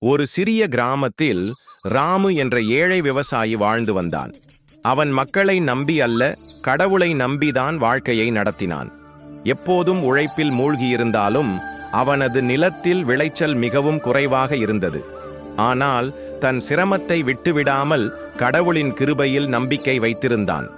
ஒரு சிறிய கிராமத்தில் ராமு என்ற ஏழை விவசாயி வாழ்ந்து வந்தான். அவன் மக்களை நம்பி அல்ல, கடவுளை நம்பிதான் வாழ்க்கையை நடத்தினான். எப்போதும் உழைப்பில் மூழ்கியிருந்தாலும் அவனது நிலத்தில் விளைச்சல் மிகவும் குறைவாக இருந்தது. ஆனால் தன் சிரமத்தை விட்டுவிடாமல் கடவுளின் கிருபையில் நம்பிக்கை வைத்திருந்தான்.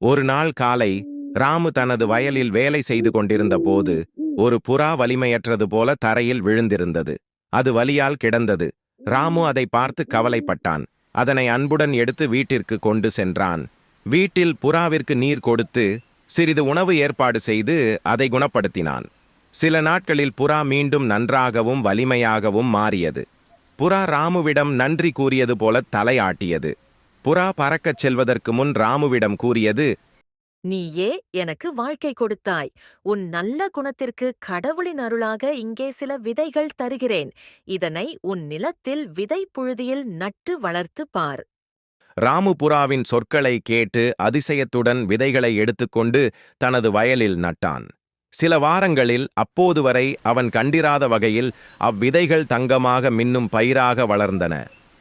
ஒரு நாள் காலை ராமு தனது வயலில் வேலை செய்து கொண்டிருந்த போது ஒரு புறா வலிமையற்றது போல தரையில் விழுந்திருந்தது. அது வலியால் கிடந்தது. ராமு அதை பார்த்து கவலைப்பட்டான். அதனை அன்புடன் எடுத்து வீட்டிற்கு கொண்டு சென்றான். வீட்டில் புறாவிற்கு நீர் கொடுத்து சிறிது உணவு ஏற்பாடு செய்து அதை குணப்படுத்தினான். சில நாட்களில் புறா மீண்டும் நன்றாகவும் வலிமையாகவும் மாறியது. புறா ராமுவிடம் நன்றி கூறியது போல தலையாட்டியது. புறா பறக்கச் செல்வதற்கு முன் ராமுவிடம் கூறியது, நீயே எனக்கு வாழ்க்கை கொடுத்தாய். உன் நல்ல குணத்திற்கு கடவுளின் அருளாக இங்கே சில விதைகள் தருகிறேன். இதனை உன் நிலத்தில் விதை புழுதியில் நட்டு வளர்த்து பார். ராமு புறாவின் சொற்களை கேட்டு அதிசயத்துடன் விதைகளை எடுத்துக்கொண்டு தனது வயலில் நட்டான். சில வாரங்களில் அப்போது வரை அவன் கண்டிராத வகையில் அவ்விதைகள் தங்கமாக மின்னும் பயிராக வளர்ந்தன.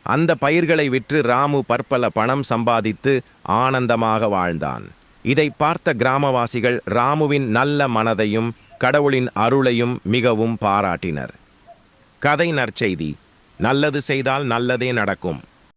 அந்த பயிர்களை விற்று ராமு பற்பல பணம் சம்பாதித்து ஆனந்தமாக வாழ்ந்தான். இதை பார்த்த கிராமவாசிகள் ராமுவின் நல்ல மனதையும் கடவுளின் அருளையும் மிகவும் பாராட்டினர். கதை நற்செய்தி: நல்லது செய்தால் நல்லதே நடக்கும்.